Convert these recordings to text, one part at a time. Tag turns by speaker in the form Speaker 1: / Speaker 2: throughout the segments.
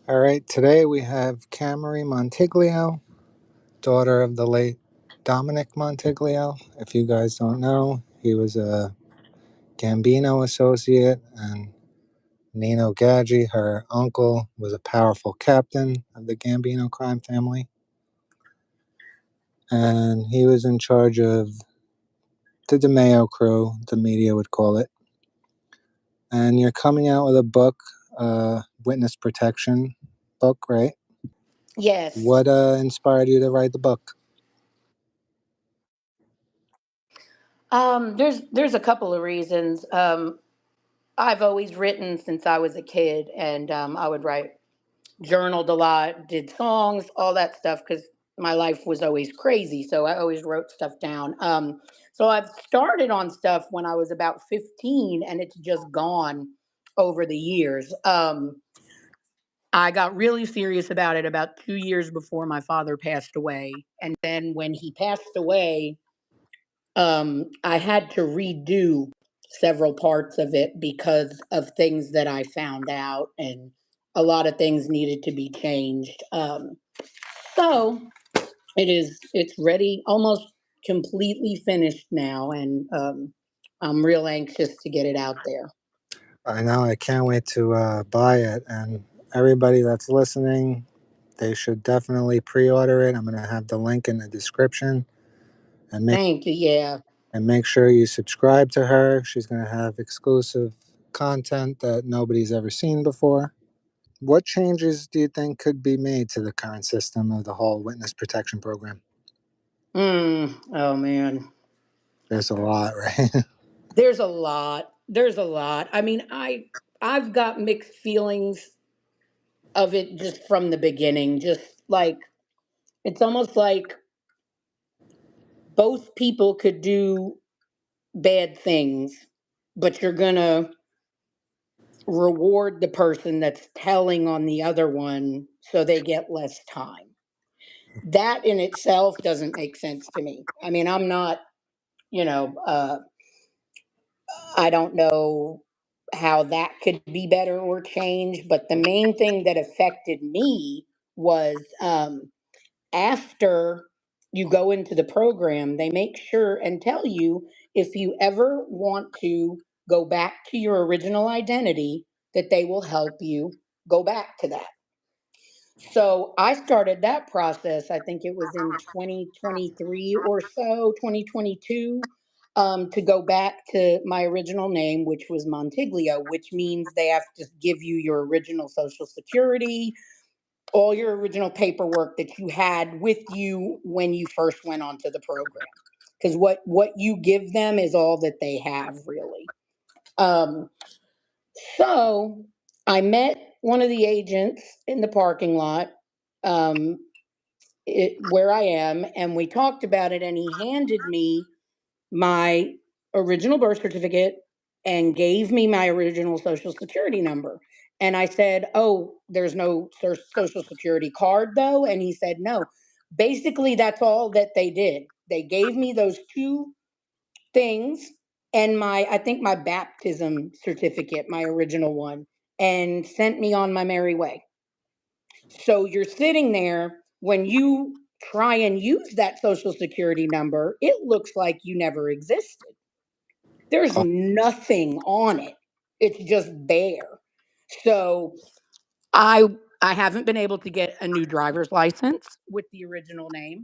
Speaker 1: All right, today we have Camarie Montiglio, daughter of the late Dominick Montiglio. If you guys don't know, he was a Gambino associate, and Nino Gaggi, her uncle, was a powerful captain of the Gambino crime family. And he was in charge of the DeMeo crew, the media would call it. And you're coming out with a book, witness protection book, right?
Speaker 2: Yes.
Speaker 1: What inspired you to write the book?
Speaker 2: There's a couple of reasons. I've always written since I was a kid, and I would write, journaled a lot, did songs, all that stuff, because my life was always crazy. So I always wrote stuff down. So I've started on stuff when I was about 15, and it's just gone over the years. I got really serious about it about 2 years before my father passed away, and then when he passed away, I had to redo several parts of it because of things that I found out, and a lot of things needed to be changed. So it's ready, almost completely finished now, and I'm real anxious to get it out there.
Speaker 1: I know, I can't wait to buy it. And everybody that's listening, they should definitely pre-order it. I'm going to have the link in the description, and
Speaker 2: Thank you. Yeah.
Speaker 1: make sure you subscribe to her. She's going to have exclusive content that nobody's ever seen before. What changes do you think could be made to the current system of the whole witness protection program?
Speaker 2: Oh man.
Speaker 1: There's a lot, right?
Speaker 2: There's a lot. There's a lot. I mean, I've got mixed feelings of it just from the beginning. Just like it's almost like both people could do bad things, but you're gonna reward the person that's telling on the other one so they get less time. That in itself doesn't make sense to me. I mean, I'm not, you know, I don't know how that could be better or changed, but the main thing that affected me was after you go into the program, they make sure and tell you if you ever want to go back to your original identity, that they will help you go back to that. So I started that process, I think it was in 2023 or so, 2022, to go back to my original name, which was Montiglio, which means they have to give you your original social security, all your original paperwork that you had with you when you first went onto the program. Because what you give them is all that they have, really. Um, so I met one of the agents in the parking lot, um, where I am, and we talked about it, and he handed me my original birth certificate and gave me my original social security number. And I said, "Oh, there's no social security card though?" And he said, "No." Basically, that's all that they did. They gave me those two things and I think my baptism certificate, my original one, and sent me on my merry way. So you're sitting there when you try and use that social security number, it looks like you never existed. There's
Speaker 1: Oh,
Speaker 2: nothing on it. It's just there. So I I haven't been able to get a new driver's license with the original name.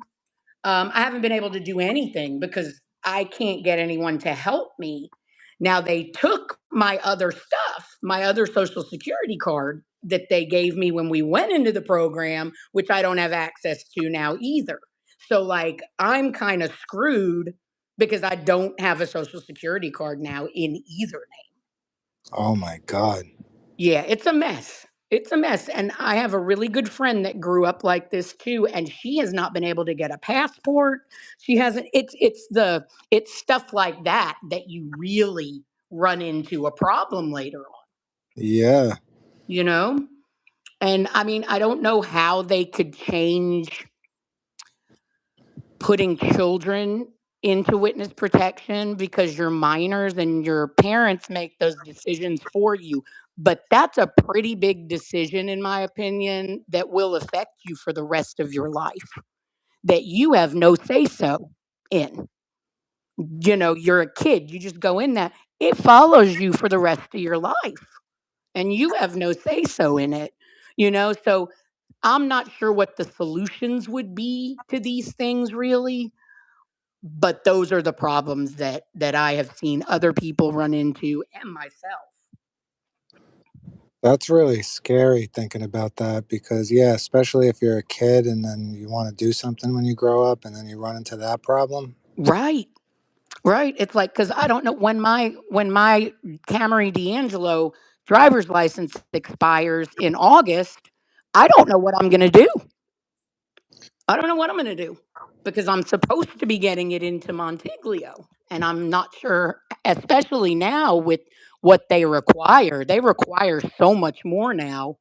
Speaker 2: I haven't been able to do anything because I can't get anyone to help me. Now they took my other stuff, my other social security card that they gave me when we went into the program, which I don't have access to now either. So like I'm kind of screwed because I don't have a social security card now in either name.
Speaker 1: oh my God.
Speaker 2: Yeah, it's a mess. It's a mess. And I have a really good friend that grew up like this too, and she has not been able to get a passport. She hasn't it's stuff like that that you really run into a problem later on,
Speaker 1: Yeah.
Speaker 2: you know? And I mean, I don't know how they could change putting children into witness protection because you're minors and your parents make those decisions for you. But that's a pretty big decision, in my opinion, that will affect you for the rest of your life, that you have no say so in. You're a kid, you just go in that, it follows you for the rest of your life and you have no say so in it. So I'm not sure what the solutions would be to these things really, but those are the problems that I have seen other people run into and myself.
Speaker 1: That's really scary thinking about that because, yeah, especially if you're a kid and then you want to do something when you grow up and then you run into that problem.
Speaker 2: Right. Right. It's like, because I don't know when my Camarie D'Angelo driver's license expires in August. I don't know what I'm going to do. I don't know what I'm going to do because I'm supposed to be getting it into Montiglio, and I'm not sure, especially now with what they require. They require so much more now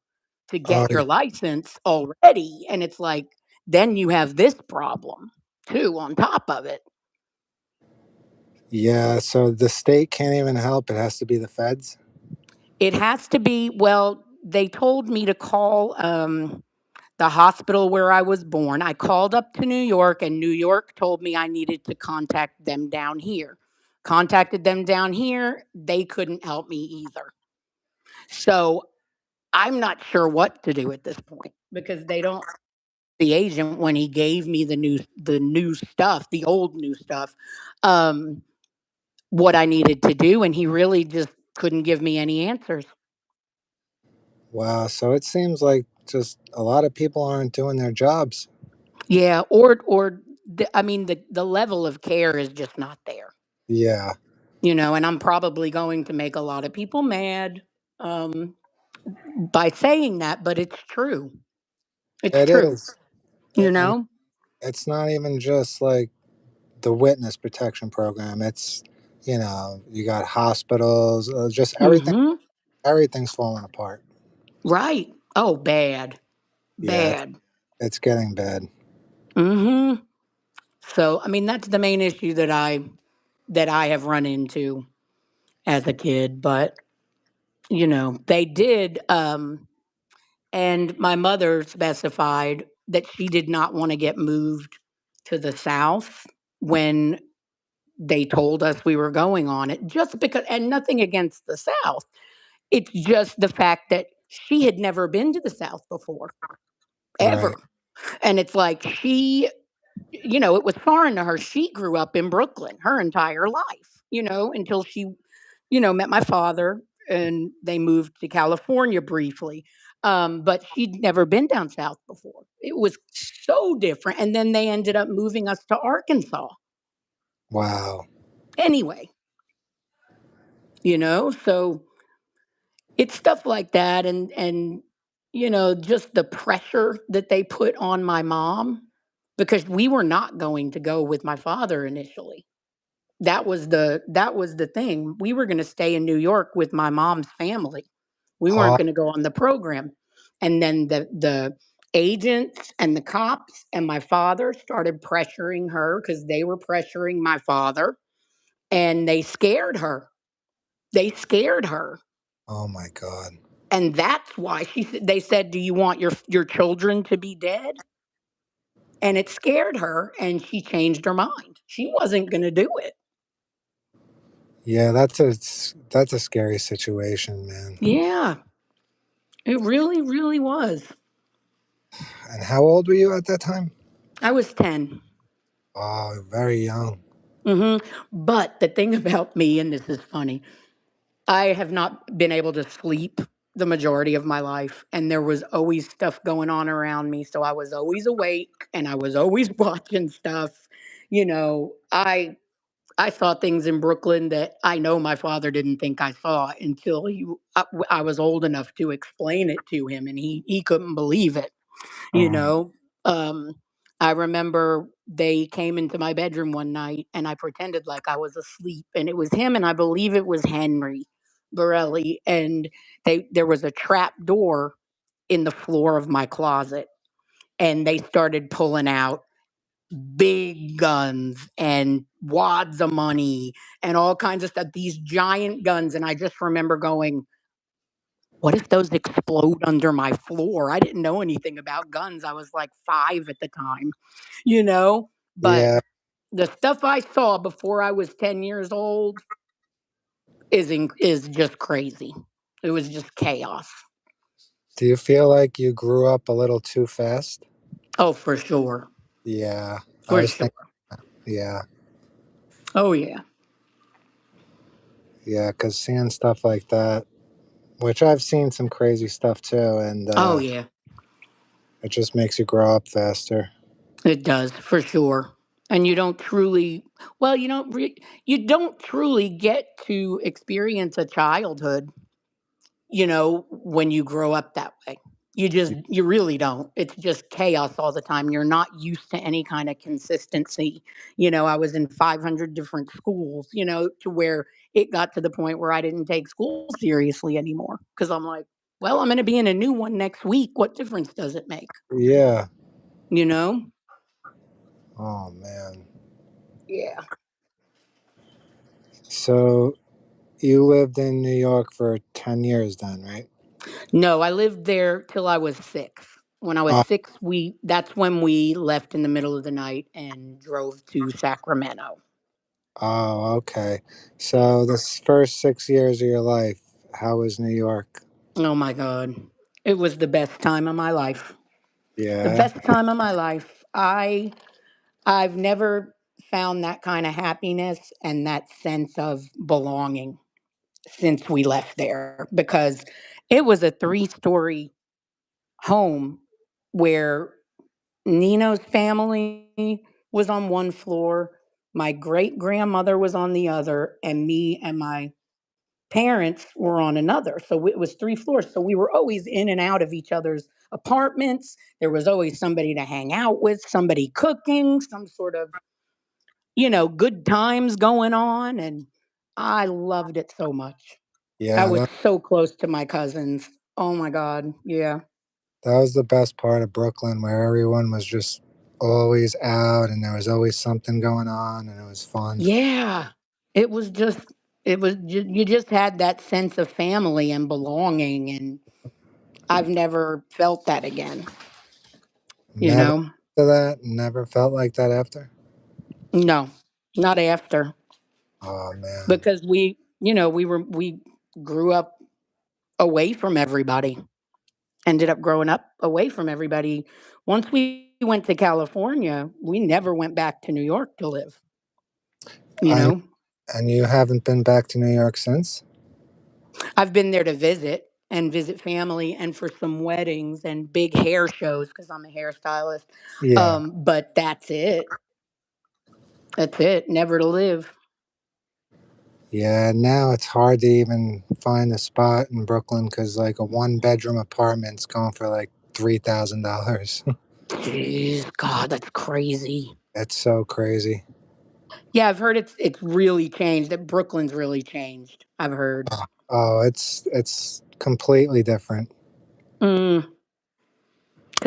Speaker 2: to
Speaker 1: Oh,
Speaker 2: get your license already. And it's like, then you have this problem too on top of it.
Speaker 1: yeah. So the state can't even help. It has to be the feds.
Speaker 2: It has to be, well, they told me to call the hospital where I was born. I called up to New York, and New York told me I needed to contact them down here. Contacted them down here, they couldn't help me either. So I'm not sure what to do at this point because they don't. The agent, when he gave me the new stuff, the old new stuff, um, what I needed to do, and he really just couldn't give me any answers.
Speaker 1: Wow. So it seems like just a lot of people aren't doing their jobs.
Speaker 2: Yeah, or I mean the level of care is just not there.
Speaker 1: Yeah,
Speaker 2: And I'm probably going to make a lot of people mad um by saying that, but it's true. It's
Speaker 1: it
Speaker 2: true,
Speaker 1: is.
Speaker 2: you
Speaker 1: And
Speaker 2: know?
Speaker 1: it's not even just like the witness protection program. It's, you got hospitals, just everything.
Speaker 2: Mhm.
Speaker 1: Everything's falling apart.
Speaker 2: Right. Oh, bad.
Speaker 1: Yeah,
Speaker 2: Bad.
Speaker 1: it's getting bad.
Speaker 2: Mhm. So, I mean, that's the main issue that I have run into as a kid, but they did and my mother specified that she did not want to get moved to the South when they told us we were going on it, just because, and nothing against the South. It's just the fact that she had never been to the South before,
Speaker 1: Right.
Speaker 2: ever. And it's like it was foreign to her. She grew up in Brooklyn her entire life, until she, met my father and they moved to California briefly. But she'd never been down south before. It was so different. And then they ended up moving us to Arkansas
Speaker 1: Wow.
Speaker 2: anyway, so it's stuff like that. And just the pressure that they put on my mom because we were not going to go with my father initially. That was the thing. We were gonna stay in New York with my mom's family. We weren't
Speaker 1: Oh,
Speaker 2: gonna go on the program. And then the agents and the cops and my father started pressuring her because they were pressuring my father, and they scared her. They scared her.
Speaker 1: oh my God.
Speaker 2: And that's why they said, "Do you want your children to be dead?" And it scared her, and she changed her mind. She wasn't gonna do it.
Speaker 1: Yeah, that's a scary situation, man.
Speaker 2: Yeah, it really, really was.
Speaker 1: And how old were you at that time?
Speaker 2: I was 10.
Speaker 1: Oh, very young.
Speaker 2: But the thing about me, and this is funny, I have not been able to sleep the majority of my life. And there was always stuff going on around me. So I was always awake and I was always watching stuff. I saw things in Brooklyn that I know my father didn't think I saw until I was old enough to explain it to him, and he couldn't believe it. You
Speaker 1: Oh,
Speaker 2: know, um, I remember they came into my bedroom one night and I pretended like I was asleep, and it was him, and I believe it was Henry Borelli, and there was a trap door in the floor of my closet, and they started pulling out big guns and wads of money and all kinds of stuff, these giant guns. And I just remember going, what if those explode under my floor? I didn't know anything about guns. I was like 5 at the time, you know? But
Speaker 1: Yeah.
Speaker 2: the stuff I saw before I was 10 years old is just crazy. It was just chaos.
Speaker 1: Do you feel like you grew up a little too fast?
Speaker 2: Oh, for sure.
Speaker 1: Yeah. I
Speaker 2: For
Speaker 1: was thinking,
Speaker 2: sure.
Speaker 1: yeah.
Speaker 2: Oh, yeah.
Speaker 1: Yeah, because seeing stuff like that, which I've seen some crazy stuff too, and
Speaker 2: Oh, yeah.
Speaker 1: it just makes you grow up faster.
Speaker 2: It does, for sure. And you don't truly, well, you don't truly get to experience a childhood, when you grow up that way. You really don't. It's just chaos all the time. You're not used to any kind of consistency. I was in 500 different schools, to where it got to the point where I didn't take school seriously anymore because I'm like, well, I'm going to be in a new one next week. What difference does it make?
Speaker 1: Yeah.
Speaker 2: You know?
Speaker 1: Oh man.
Speaker 2: Yeah.
Speaker 1: So you lived in New York for 10 years then, right?
Speaker 2: No, I lived there till I was 6. When I was
Speaker 1: Oh,
Speaker 2: 6, that's when we left in the middle of the night and drove to Sacramento.
Speaker 1: oh, okay. So this first 6 years of your life, how was New York?
Speaker 2: Oh my god. It was the best time of my life. The
Speaker 1: Yeah.
Speaker 2: best time of my life. I've never found that kind of happiness and that sense of belonging since we left there because it was a 3-story home where Nino's family was on one floor, my great grandmother was on the other, and me and my parents were on another. So it was 3 floors. So we were always in and out of each other's apartments. There was always somebody to hang out with, somebody cooking, some sort of, good times going on. And I loved it so much. I
Speaker 1: Yeah,
Speaker 2: was so close to my cousins. Oh my God. Yeah.
Speaker 1: that was the best part of Brooklyn where everyone was just always out and there was always something going on and it was fun.
Speaker 2: Yeah. It was just, you just had that sense of family and belonging. And I've never felt that again, you
Speaker 1: Never
Speaker 2: know?
Speaker 1: after that, never felt like that after.
Speaker 2: No, not after
Speaker 1: Oh man.
Speaker 2: because we grew up away from everybody. Ended up growing up away from everybody. Once we went to California, we never went back to New York to live, you
Speaker 1: I
Speaker 2: know.
Speaker 1: and you haven't been back to New York since?
Speaker 2: I've been there to visit and visit family and for some weddings and big hair shows because I'm a hairstylist.
Speaker 1: Yeah.
Speaker 2: But that's it. That's it. Never to live.
Speaker 1: Yeah, now it's hard to even find a spot in Brooklyn because like a one-bedroom apartment's going for like $3,000.
Speaker 2: Jeez, God, that's crazy.
Speaker 1: It's so crazy.
Speaker 2: Yeah, I've heard it's really changed. That Brooklyn's really changed. I've heard.
Speaker 1: Oh, it's completely different.
Speaker 2: Because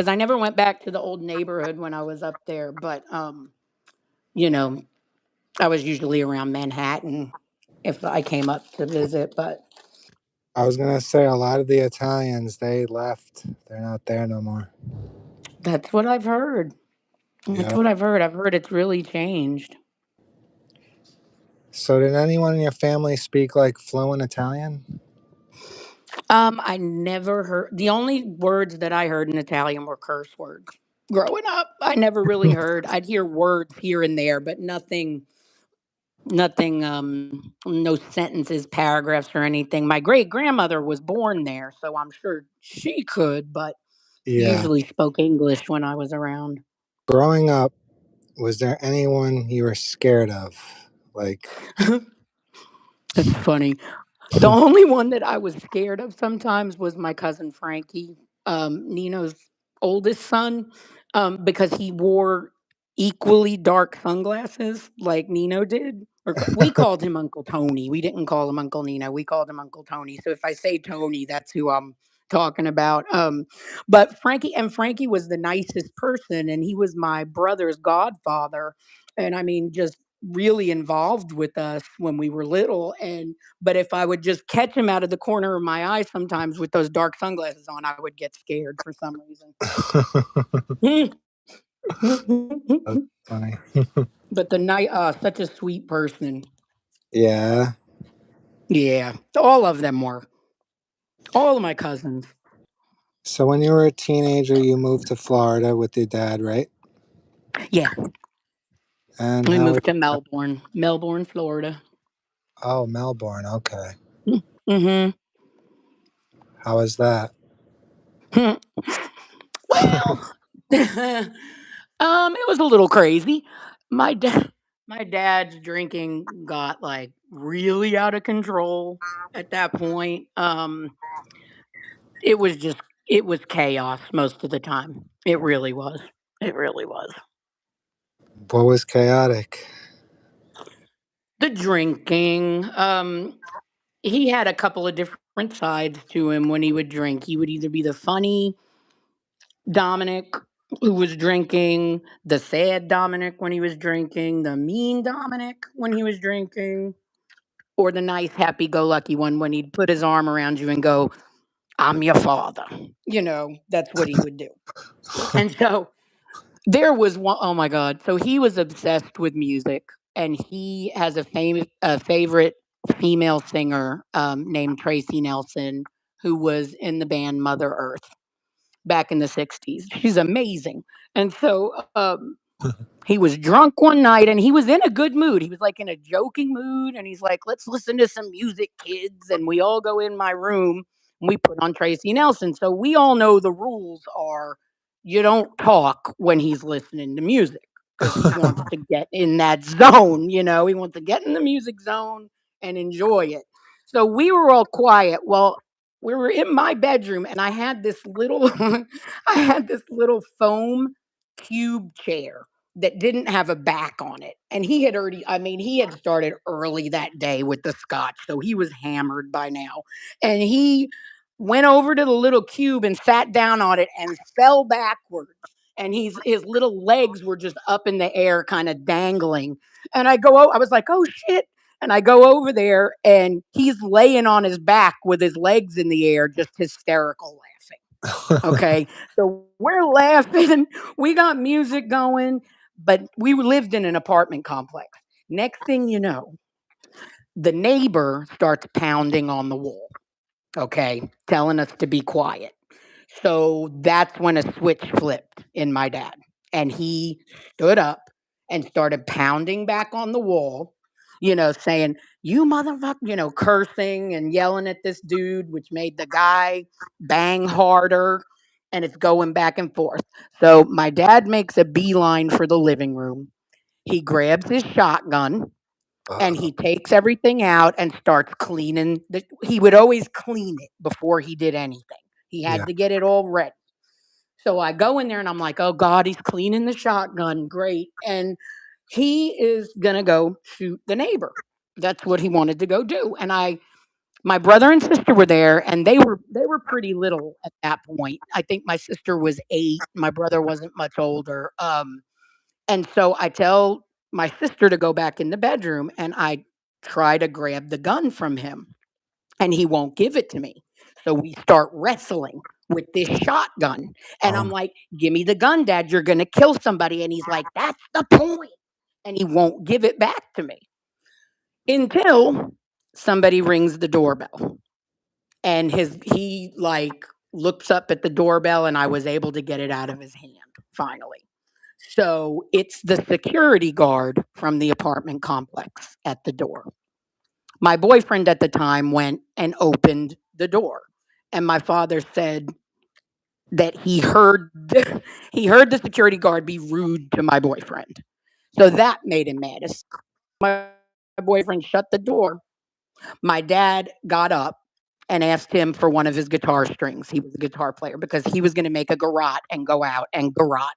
Speaker 2: I never went back to the old neighborhood when I was up there, but you know, I was usually around Manhattan if I came up to visit. But
Speaker 1: I was gonna say a lot of the Italians they left. They're not there no more.
Speaker 2: that's what I've heard. That's
Speaker 1: Yeah.
Speaker 2: what I've heard. I've heard it's really changed.
Speaker 1: So did anyone in your family speak like fluent Italian?
Speaker 2: I never heard the only words that I heard in Italian were curse words. Growing up, I never really heard. I'd hear words here and there, but nothing, no sentences, paragraphs, or anything. My great grandmother was born there, so I'm sure she could, but
Speaker 1: Yeah.
Speaker 2: usually spoke English when I was around.
Speaker 1: Growing up, was there anyone you were scared of? Like,
Speaker 2: That's funny. The only one that I was scared of sometimes was my cousin Frankie, Nino's oldest son, because he wore equally dark sunglasses like Nino did. We called him Uncle Tony. We didn't call him Uncle Nino. We called him Uncle Tony. So if I say Tony, that's who I'm talking about. But Frankie was the nicest person, and he was my brother's godfather. And I mean, just really involved with us when we were little. But if I would just catch him out of the corner of my eye sometimes with those dark sunglasses on, I would get scared for some reason.
Speaker 1: That's funny.
Speaker 2: But the night, such a sweet person.
Speaker 1: Yeah.
Speaker 2: Yeah, all of them were. All of my cousins.
Speaker 1: So when you were a teenager, you moved to Florida with your dad, right?
Speaker 2: Yeah,
Speaker 1: And
Speaker 2: we
Speaker 1: how was
Speaker 2: moved to Melbourne, Florida.
Speaker 1: Oh, Melbourne. Okay.
Speaker 2: Mm-hmm.
Speaker 1: How was that?
Speaker 2: Well, it was a little crazy. My dad, my dad's drinking got like really out of control at that point. It was just it was chaos most of the time. It really was. It really was.
Speaker 1: What was chaotic?
Speaker 2: The drinking. He had a couple of different sides to him when he would drink. He would either be the funny Dominic who was drinking, the sad Dominic when he was drinking, the mean Dominic when he was drinking, or the nice, happy go lucky one when he'd put his arm around you and go, I'm your father. That's what he would do. And so there was one, oh my God. So he was obsessed with music, and he has a favorite female singer named Tracy Nelson, who was in the band Mother Earth back in the 60s. She's amazing. And so he was drunk one night and he was in a good mood. He was like in a joking mood and he's like, let's listen to some music, kids. And we all go in my room and we put on Tracy Nelson. So we all know the rules are you don't talk when he's listening to music because he wants to get in that zone. He wants to get in the music zone and enjoy it. So we were all quiet. Well, we were in my bedroom and I had this little I had this little foam cube chair that didn't have a back on it. And he had started early that day with the scotch, so he was hammered by now. And he went over to the little cube and sat down on it and fell backwards. And his little legs were just up in the air, kind of dangling. And I was like, oh shit. And I go over there and he's laying on his back with his legs in the air, just hysterical laughing. Okay. So we're laughing. We got music going, but we lived in an apartment complex. Next thing you know, the neighbor starts pounding on the wall, okay, telling us to be quiet. So that's when a switch flipped in my dad. And he stood up and started pounding back on the wall, saying, you motherfucker, cursing and yelling at this dude, which made the guy bang harder. And it's going back and forth. So my dad makes a beeline for the living room. He grabs his shotgun and
Speaker 1: Uh-oh.
Speaker 2: he takes everything out and starts cleaning. He would always clean it before he did anything. He
Speaker 1: Yeah.
Speaker 2: had to get it all ready. So I go in there and I'm like, oh God, he's cleaning the shotgun. Great. And he is going to go shoot the neighbor. That's what he wanted to go do. And my brother and sister were there and they were pretty little at that point. I think my sister was 8. My brother wasn't much older. And so I tell my sister to go back in the bedroom and I try to grab the gun from him and he won't give it to me. So we start wrestling with this shotgun. And I'm
Speaker 1: Oh,
Speaker 2: like, give me the gun, Dad. You're going to kill somebody. And he's like, that's the point. And he won't give it back to me until somebody rings the doorbell. And he like looks up at the doorbell and I was able to get it out of his hand finally. So it's the security guard from the apartment complex at the door. My boyfriend at the time went and opened the door. And my father said that he heard the security guard be rude to my boyfriend. So that made him mad. As my boyfriend shut the door, my dad got up and asked him for one of his guitar strings. He was a guitar player because he was going to make a garrote and go out and garrote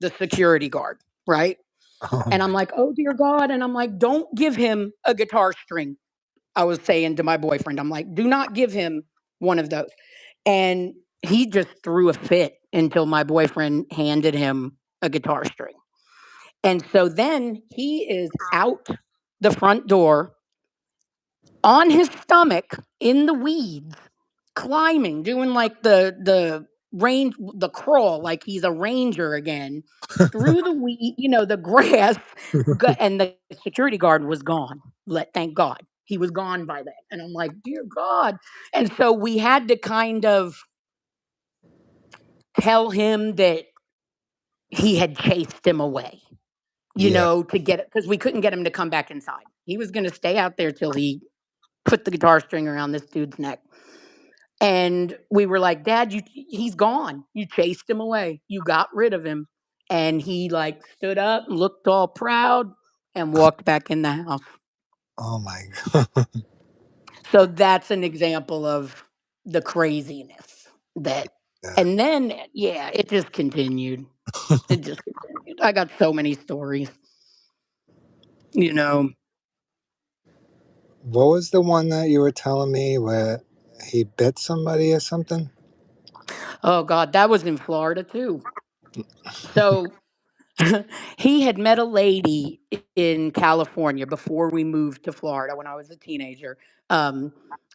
Speaker 2: the security guard, right?
Speaker 1: oh
Speaker 2: And I'm
Speaker 1: my.
Speaker 2: like, oh dear God. And I'm like, don't give him a guitar string. I was saying to my boyfriend, I'm like, do not give him one of those. And he just threw a fit until my boyfriend handed him a guitar string. And so then he is out the front door on his stomach in the weeds, climbing, doing like the range, the crawl, like he's a ranger again, through the weed, the grass, and the security guard was gone. Thank God he was gone by then. And I'm like, dear God. And so we had to kind of tell him that he had chased him away,
Speaker 1: Yeah.
Speaker 2: to get it, because we couldn't get him to come back inside. He was going to stay out there till he put the guitar string around this dude's neck. And we were like, Dad, he's gone. You chased him away. You got rid of him. And he like stood up, looked all proud, and walked back in the house.
Speaker 1: Oh my God.
Speaker 2: So that's an example of the craziness that,
Speaker 1: Yeah.
Speaker 2: and then, yeah, it just continued. It just continued. I got so many stories, you know.
Speaker 1: What was the one that you were telling me where he bit somebody or something?
Speaker 2: Oh, God, that was in Florida too. So he had met a lady in California before we moved to Florida when I was a teenager. Um,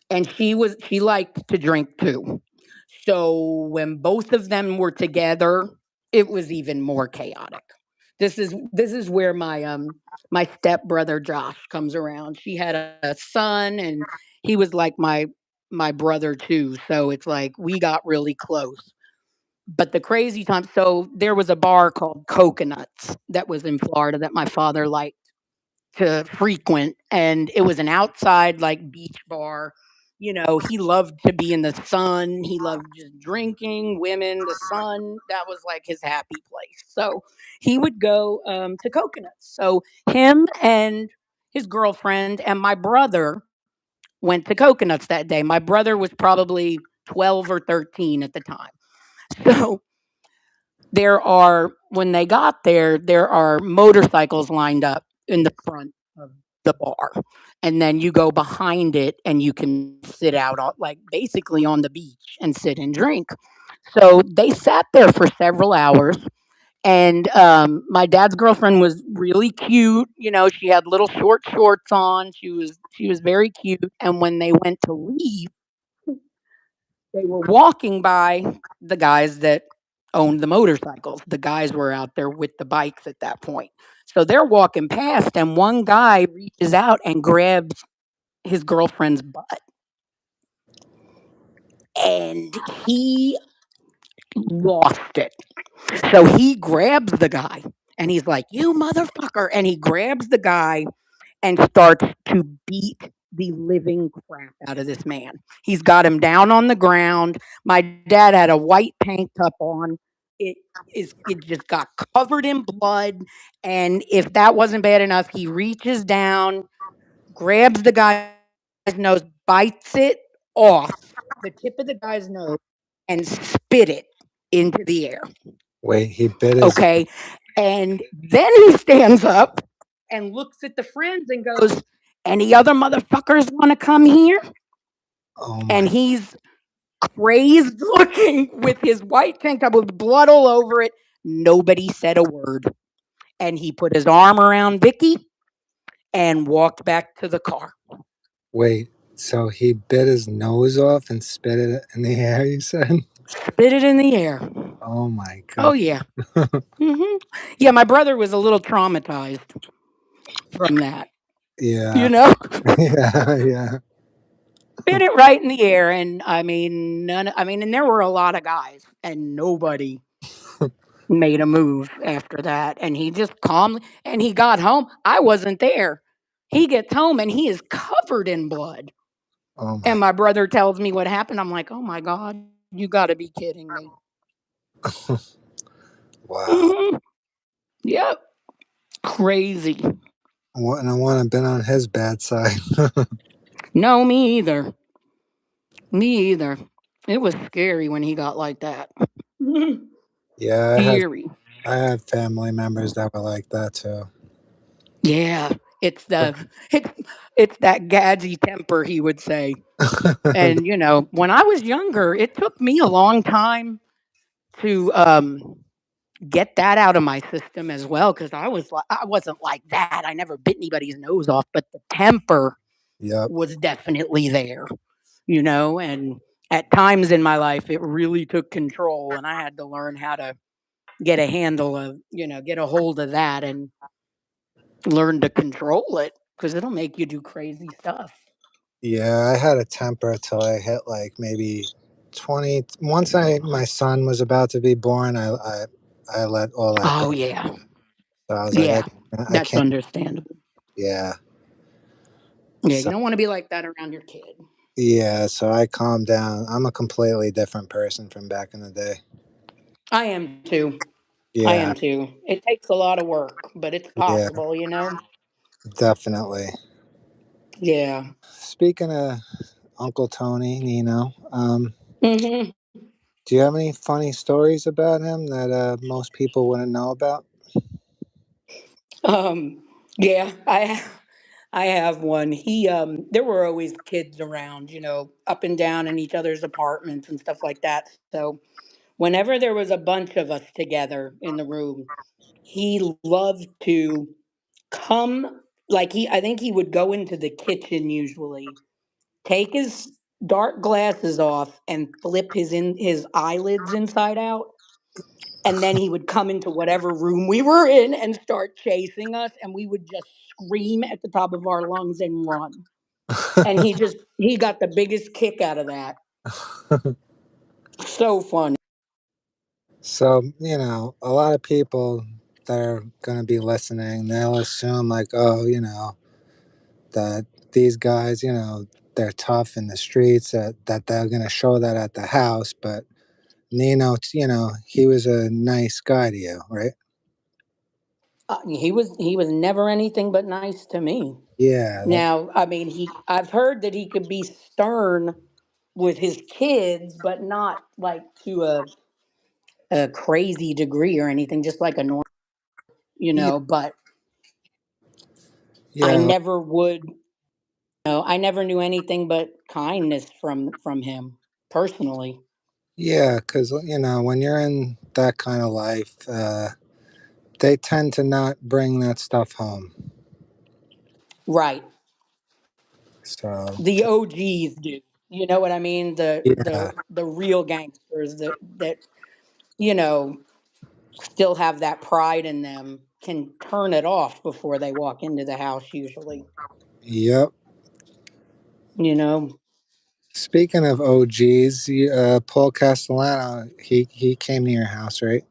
Speaker 2: and she liked to drink too. So when both of them were together, it was even more chaotic. This is where my stepbrother Josh comes around. She had a son and he was like my brother too. So it's like we got really close. But the crazy time, so there was a bar called Coconuts that was in Florida that my father liked to frequent, and it was an outside like beach bar. He loved to be in the sun. He loved just drinking, women, the sun. That was like his happy place. So he would go to Coconuts. So him and his girlfriend and my brother went to Coconuts that day. My brother was probably 12 or 13 at the time. So when they got there are motorcycles lined up in the front of the bar. And then you go behind it and you can sit out like basically on the beach and sit and drink. So they sat there for several hours. And my dad's girlfriend was really cute. She had little short shorts on. She was very cute. And when they went to leave, they were walking by the guys that owned the motorcycles. The guys were out there with the bikes at that point. So they're walking past, and one guy reaches out and grabs his girlfriend's butt. And he lost it. So he grabs the guy and he's like, "You motherfucker." And he grabs the guy and starts to beat the living crap out of this man. He's got him down on the ground. My dad had a white tank top on. It it just got covered in blood. And if that wasn't bad enough, he reaches down, grabs the guy's nose, bites it off the tip of the guy's nose, and spit it into the air.
Speaker 1: Wait, he bit his.
Speaker 2: Okay. And then he stands up and looks at the friends and goes, "Any other motherfuckers want to come here?"
Speaker 1: Oh
Speaker 2: And
Speaker 1: my.
Speaker 2: he's crazed looking with his white tank top with blood all over it. Nobody said a word. And he put his arm around Vicky and walked back to the car.
Speaker 1: Wait, so he bit his nose off and spit it in the air, you said?
Speaker 2: Spit it in the air.
Speaker 1: Oh my
Speaker 2: Oh,
Speaker 1: God.
Speaker 2: yeah. Yeah, my brother was a little traumatized from that, you
Speaker 1: Yeah.
Speaker 2: know?
Speaker 1: Yeah, yeah.
Speaker 2: Spit it right in the air. And and there were a lot of guys, and nobody made a move after that. And he just calmly, and he got home. I wasn't there. He gets home and he is covered in blood.
Speaker 1: Oh
Speaker 2: And
Speaker 1: my.
Speaker 2: my brother tells me what happened. I'm like, oh my God, you got to be kidding me.
Speaker 1: Wow.
Speaker 2: Hmm. Yep. Crazy.
Speaker 1: And I want to have been on his bad side.
Speaker 2: No, me either. Me either. It was scary when he got like that.
Speaker 1: Yeah,
Speaker 2: Scary.
Speaker 1: I have family members that were like that too.
Speaker 2: Yeah. It's the it's it's that gadgy temper, he would say. And when I was younger, it took me a long time to get that out of my system as well, because I wasn't like that. I never bit anybody's nose off, but the temper
Speaker 1: Yep.
Speaker 2: was definitely there, and at times in my life it really took control, and I had to learn how to get a handle of, get a hold of that and learn to control it, because it'll make you do crazy stuff.
Speaker 1: Yeah, I had a temper till I hit like maybe 20. Once my son was about to be born, I let all that go.
Speaker 2: Oh yeah.
Speaker 1: So I was like,
Speaker 2: Yeah.
Speaker 1: I
Speaker 2: That's
Speaker 1: can't.
Speaker 2: understandable.
Speaker 1: Yeah.
Speaker 2: Yeah, you
Speaker 1: So
Speaker 2: don't want to be like that around your kid.
Speaker 1: yeah, so I calmed down. I'm a completely different person from back in the day.
Speaker 2: I am too. I
Speaker 1: Yeah,
Speaker 2: am too. It takes a lot of work, but it's
Speaker 1: yeah,
Speaker 2: possible.
Speaker 1: definitely.
Speaker 2: Yeah.
Speaker 1: Speaking of Uncle Tony, Nino,
Speaker 2: Hmm.
Speaker 1: do you have any funny stories about him that most people wouldn't know about?
Speaker 2: Um, yeah, I have one. There were always kids around, up and down in each other's apartments and stuff like that. So whenever there was a bunch of us together in the room, he loved to come, like I think he would go into the kitchen usually, take his dark glasses off and flip his eyelids inside out, and then he would come into whatever room we were in and start chasing us, and we would just scream at the top of our lungs and run. And he got the biggest kick out of that. So funny.
Speaker 1: So, a lot of people that are going to be listening, they'll assume, like, oh, that these guys, they're tough in the streets, that they're going to show that at the house. But Nino, he was a nice guy to you, right?
Speaker 2: He was never anything but nice to me.
Speaker 1: Yeah,
Speaker 2: Now, I mean, I've heard that he could be stern with his kids, but not like to a crazy degree or anything, just like a normal,
Speaker 1: yeah,
Speaker 2: but I
Speaker 1: yeah,
Speaker 2: never would, I never knew anything but kindness from him personally.
Speaker 1: yeah, because, when you're in that kind of life, they tend to not bring that stuff home.
Speaker 2: Right.
Speaker 1: So,
Speaker 2: The OGs do. You know what I mean? The
Speaker 1: yeah,
Speaker 2: the the real gangsters that you know still have that pride in them can turn it off before they walk into the house usually.
Speaker 1: yep.
Speaker 2: You know.
Speaker 1: Speaking of OGs, Paul Castellano, he came to your house, right?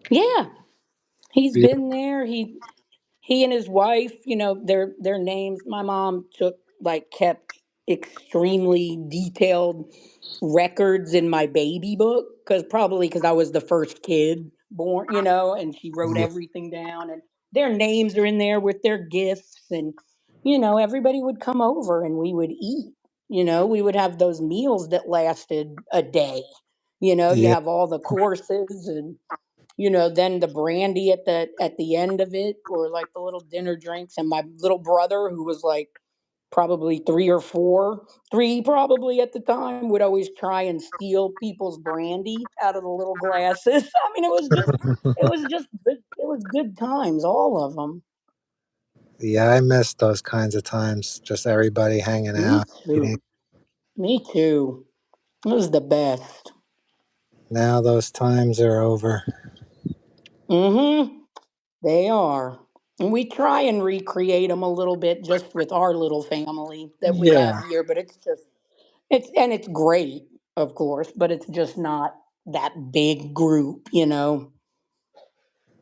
Speaker 2: Yeah, he's
Speaker 1: Yeah.
Speaker 2: been there. He and his wife, their names, my mom kept extremely detailed records in my baby book, because I was the first kid born, and she wrote
Speaker 1: Yeah.
Speaker 2: everything down, and their names are in there with their gifts, and everybody would come over and we would eat. We would have those meals that lasted a day. You
Speaker 1: Yeah.
Speaker 2: have all the courses, and then the brandy at the end of it, or like the little dinner drinks. And my little brother, who was like probably 3 probably at the time, would always try and steal people's brandy out of the little glasses. I mean, it was just good, it was good times, all of them.
Speaker 1: Yeah, I miss those kinds of times. Just everybody hanging
Speaker 2: Me
Speaker 1: out, eating.
Speaker 2: too. Me too. It was the best.
Speaker 1: Now those times are over.
Speaker 2: Mm-hmm. They are. And we try and recreate them a little bit just with our little family that we have
Speaker 1: Yeah,
Speaker 2: here, but it's great, of course, but it's just not that big group.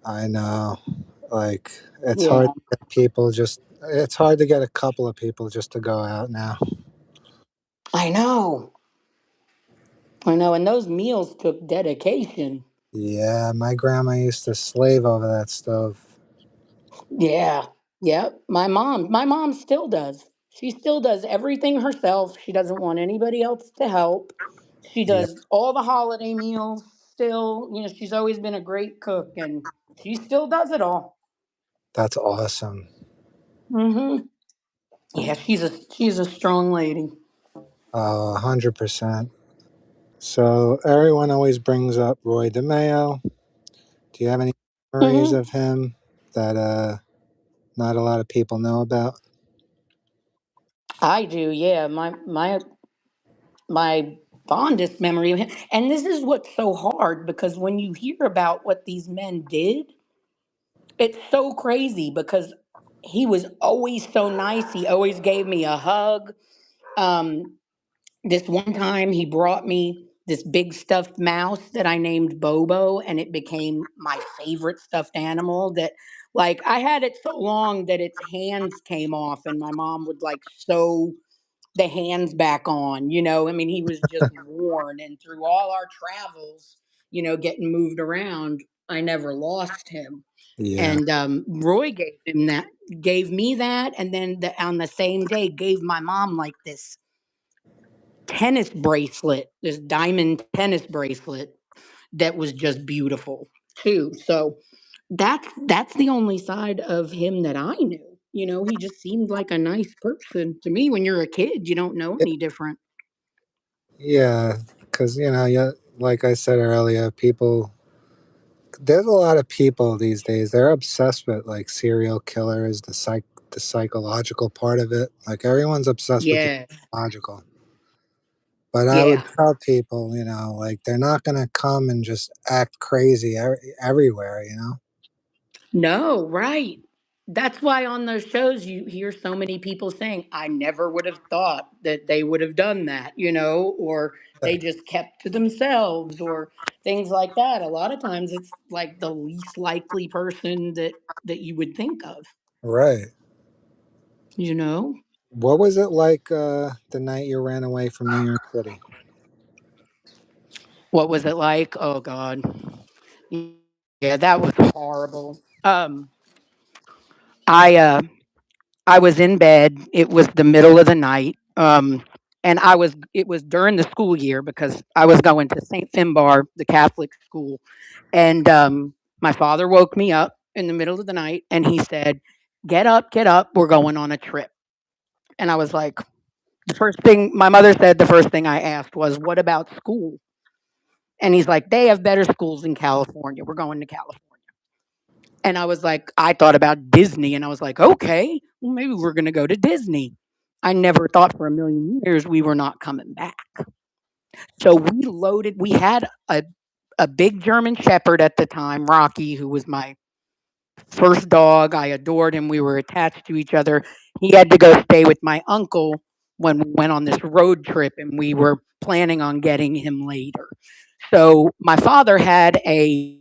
Speaker 1: I know. Like it's hard
Speaker 2: Yeah,
Speaker 1: to get people just. It's hard to get a couple of people just to go out now.
Speaker 2: I know. I know. And those meals took dedication.
Speaker 1: Yeah, my grandma used to slave over that stove.
Speaker 2: Yeah. Yep. My mom still does. She still does everything herself. She doesn't want anybody else to help. She
Speaker 1: Yeah,
Speaker 2: does all the holiday meals still. She's always been a great cook, and she still does it all.
Speaker 1: that's awesome.
Speaker 2: Mhm. Yeah, she's a strong lady.
Speaker 1: 100%. So everyone always brings up Roy DeMeo. Do you have any memories
Speaker 2: Hmm.
Speaker 1: of him that not a lot of people know about?
Speaker 2: I do, yeah. My fondest memory of him, and this is what's so hard because when you hear about what these men did, it's so crazy because he was always so nice. He always gave me a hug. Um, this one time he brought me this big stuffed mouse that I named Bobo, and it became my favorite stuffed animal. That, like, I had it so long that its hands came off, and my mom would like sew the hands back on. I mean, he was just worn, and through all our travels, getting moved around, I never lost him.
Speaker 1: Yeah,
Speaker 2: And Roy gave me that, and then on the same day gave my mom like this tennis bracelet, this diamond tennis bracelet that was just beautiful too. So that's the only side of him that I knew. He just seemed like a nice person to me. When you're a kid, you don't know any different.
Speaker 1: yeah, because yeah, like I said earlier, people. There's a lot of people these days. They're obsessed with like serial killers, the psychological part of it. Like everyone's obsessed with the
Speaker 2: Yeah,
Speaker 1: psychological. But I would
Speaker 2: yeah.
Speaker 1: tell people, like they're not gonna come and just act crazy everywhere.
Speaker 2: No, right. That's why on those shows you hear so many people saying, I never would have thought that they would have done that, or they just kept to themselves or things like that. A lot of times it's like the least likely person that you would think of,
Speaker 1: Right.
Speaker 2: you know?
Speaker 1: What was it like the night you ran away from New York City?
Speaker 2: What was it like? Oh God. Yeah, that was horrible. I I was in bed. It was the middle of the night. And it was during the school year because I was going to St. Finbar, the Catholic school. And my father woke me up in the middle of the night and he said, get up, we're going on a trip. And I was like, the first thing my mother said, the first thing I asked was, what about school? And he's like, they have better schools in California. We're going to California. And I was like, I thought about Disney and I was like, okay, well, maybe we're going to go to Disney. I never thought for a million years we were not coming back. So we had a big German Shepherd at the time, Rocky, who was my first dog. I adored him. We were attached to each other. He had to go stay with my uncle when we went on this road trip and we were planning on getting him later. So my father had a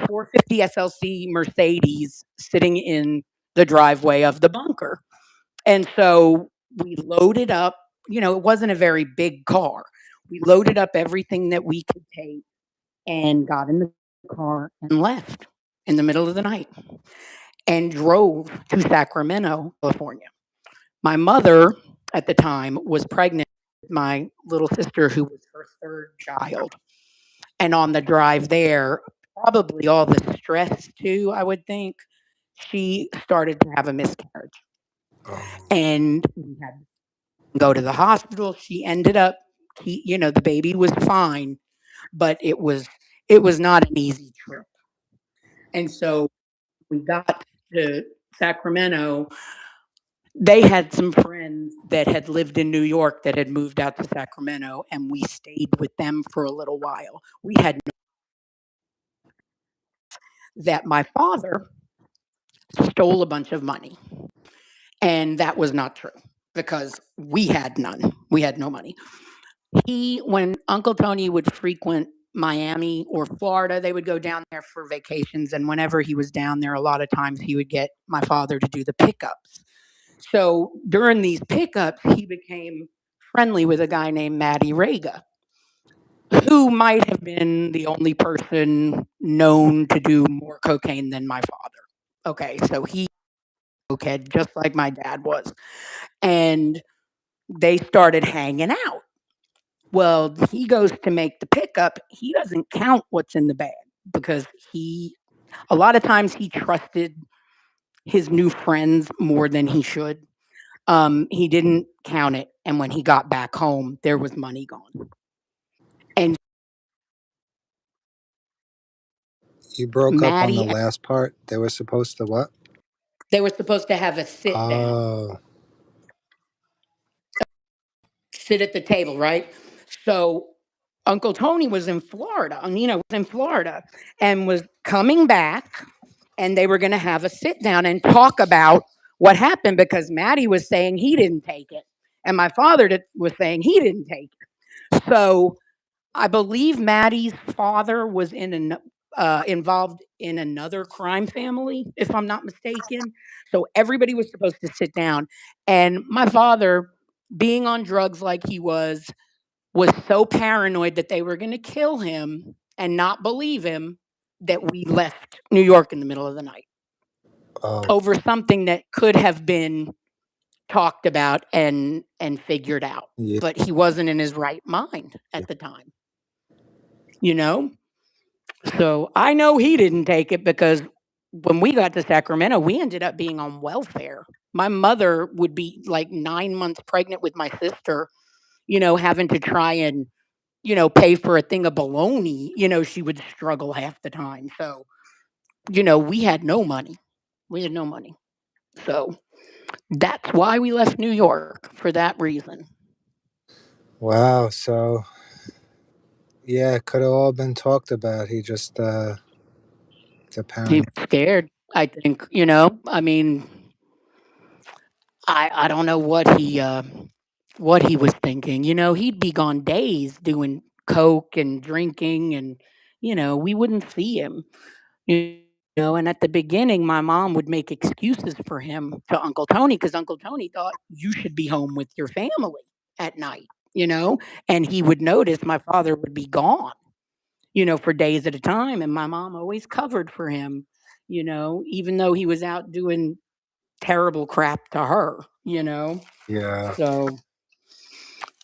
Speaker 2: 450 SLC Mercedes sitting in the driveway of the bunker. And so we loaded up, it wasn't a very big car. We loaded up everything that we could take and got in the car and left in the middle of the night and drove to Sacramento, California. My mother at the time was pregnant with my little sister, who was her third child. And on the drive there, probably all the stress too, I would think, she started to have a miscarriage.
Speaker 1: Oh,
Speaker 2: And we had to go to the hospital. She ended up, the baby was fine, but it was not an easy trip. And so we got to Sacramento. They had some friends that had lived in New York that had moved out to Sacramento, and we stayed with them for a little while. We had that my father stole a bunch of money. And that was not true because we had none. We had no money. When Uncle Tony would frequent Miami or Florida, they would go down there for vacations. And whenever he was down there, a lot of times he would get my father to do the pickups. So during these pickups, he became friendly with a guy named Matty Rega, who might have been the only person known to do more cocaine than my father. Okay, so he cokehead just like my dad was. And they started hanging out. Well, he goes to make the pickup. He doesn't count what's in the bag because a lot of times he trusted his new friends more than he should. He didn't count it. And when he got back home, there was money gone. And
Speaker 1: You broke up on the
Speaker 2: Maddie,
Speaker 1: last part. They were supposed to what?
Speaker 2: they were supposed to have a sit down,
Speaker 1: Oh,
Speaker 2: sit at the table, right? So Uncle Tony was in Florida. Nina was in Florida and was coming back, and they were going to have a sit down and talk about what happened because Maddie was saying he didn't take it, and my father was saying he didn't take it. So I believe Maddie's father was involved in another crime family, if I'm not mistaken. So everybody was supposed to sit down, and my father, being on drugs like he was so paranoid that they were going to kill him and not believe him that we left New York in the middle of the night
Speaker 1: oh,
Speaker 2: over something that could have been talked about and figured out.
Speaker 1: yeah,
Speaker 2: But he wasn't in his right mind at the time, you know? So I know he didn't take it because when we got to Sacramento, we ended up being on welfare. My mother would be like 9 months pregnant with my sister, having to try and, pay for a thing of bologna. She would struggle half the time. So, we had no money. We had no money. So that's why we left New York for that reason.
Speaker 1: wow. So yeah, it could have all been talked about. He just the
Speaker 2: He
Speaker 1: parent.
Speaker 2: was scared, I think, I mean, I don't know what he was thinking. He'd be gone days doing coke and drinking and we wouldn't see him. And at the beginning my mom would make excuses for him to Uncle Tony because Uncle Tony thought you should be home with your family at night, and he would notice my father would be gone, for days at a time, and my mom always covered for him, even though he was out doing terrible crap to her,
Speaker 1: Yeah.
Speaker 2: so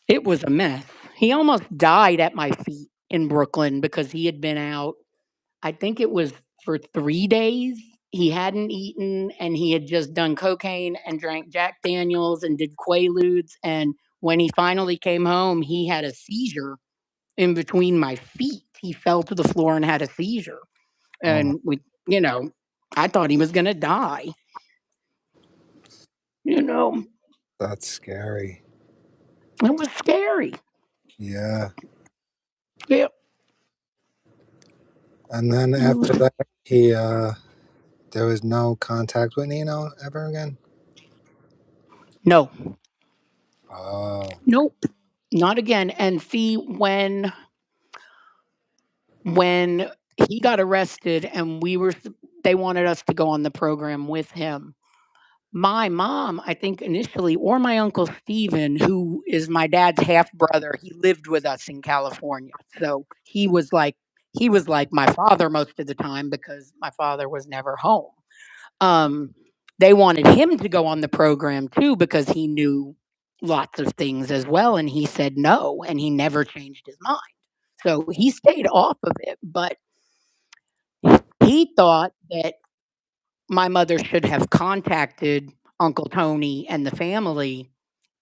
Speaker 2: it was a mess. He almost died at my feet in Brooklyn because he had been out, I think it was for 3 days. He hadn't eaten and he had just done cocaine and drank Jack Daniels and did Quaaludes. And when he finally came home, he had a seizure in between my feet. He fell to the floor and had a seizure.
Speaker 1: Oh,
Speaker 2: And you know, I thought he was going to die, you know.
Speaker 1: that's scary.
Speaker 2: It was scary.
Speaker 1: Yeah.
Speaker 2: Yeah.
Speaker 1: And then
Speaker 2: It
Speaker 1: after
Speaker 2: was,
Speaker 1: that, he there was no contact with Nino ever again.
Speaker 2: no,
Speaker 1: Oh,
Speaker 2: nope, not again. And see, when he got arrested and they wanted us to go on the program with him. My mom, I think initially, or my uncle Steven, who is my dad's half brother, he lived with us in California. So he was like my father most of the time because my father was never home. Um, they wanted him to go on the program too because he knew lots of things as well, and he said no, and he never changed his mind. So he stayed off of it, but he thought that my mother should have contacted Uncle Tony and the family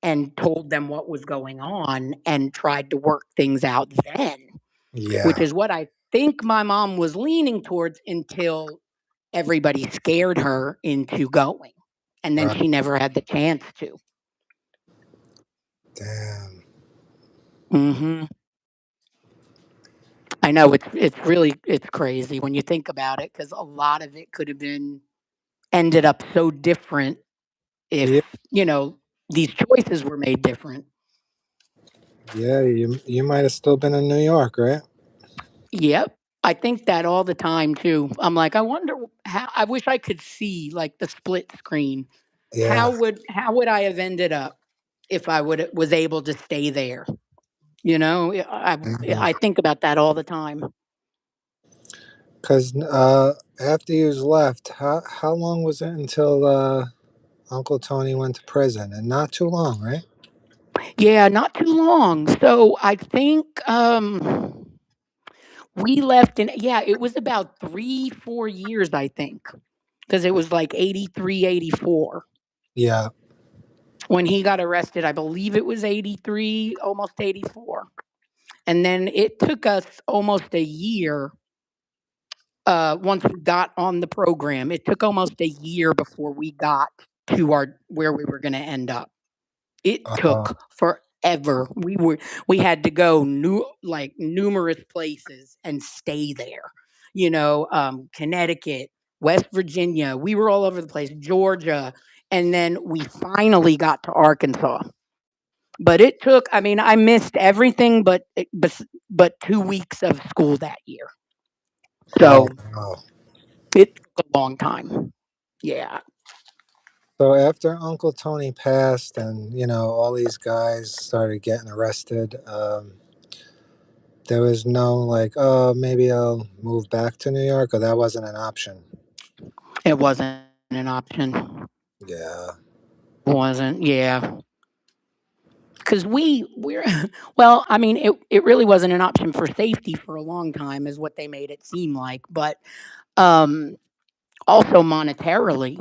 Speaker 2: and told them what was going on and tried to work things out then, which
Speaker 1: yeah.
Speaker 2: is what I think my mom was leaning towards until everybody scared her into going. And then
Speaker 1: Right.
Speaker 2: she never had the chance to.
Speaker 1: Damn.
Speaker 2: Mhm. I know it's crazy when you think about it because a lot of it could have been ended up so different
Speaker 1: Yeah.
Speaker 2: if, these choices were made different.
Speaker 1: Yeah. You might have still been in New York, right?
Speaker 2: Yep. I think that all the time too. I'm like, I wonder how I wish I could see like the split screen.
Speaker 1: Yeah.
Speaker 2: How would I have ended up if I would was able to stay there? I think about that all the time.
Speaker 1: Because after you was left, how long was it until Uncle Tony went to prison? And not too long, right?
Speaker 2: Yeah, not too long. So I think we left in it was about 3-4 years, I think. Because it was like 83, 84
Speaker 1: Yeah.
Speaker 2: when he got arrested. I believe it was 83, almost 84. And then it took us almost a year once we got on the program. It took almost a year before we got to our where we were going to end up. It
Speaker 1: Uh,
Speaker 2: took forever. We had to go like numerous places and stay there. Connecticut, West Virginia. We were all over the place. Georgia, and then we finally got to Arkansas. But it took. I mean, I missed everything but 2 weeks of school that year.
Speaker 1: oh,
Speaker 2: So
Speaker 1: wow.
Speaker 2: it took a long time. Yeah,
Speaker 1: So after Uncle Tony passed, and all these guys started getting arrested, there was no like, oh, maybe I'll move back to New York, or that wasn't an option.
Speaker 2: it wasn't an option.
Speaker 1: Yeah,
Speaker 2: Wasn't. Yeah. Because we're well, I mean, it really wasn't an option for safety for a long time, is what they made it seem like, but um, also monetarily,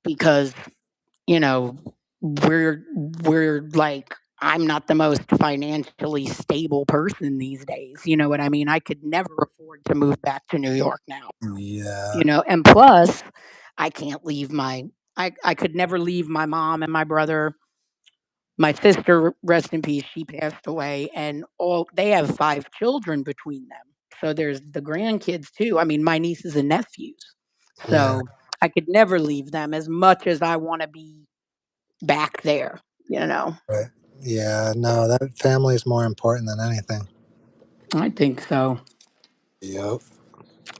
Speaker 2: because you know we're like, I'm not the most financially stable person these days. You know what I mean? I could never afford to move back to New York now.
Speaker 1: yeah,
Speaker 2: And plus, I can't leave my I could never leave my mom and my brother. My sister, rest in peace, she passed away, and all they have 5 children between them. So there's the grandkids too. I mean, my nieces and nephews.
Speaker 1: yeah.
Speaker 2: So I could never leave them as much as I want to be back there, you know.
Speaker 1: Right. Yeah, no, that family is more important than anything.
Speaker 2: I think so.
Speaker 1: Yep.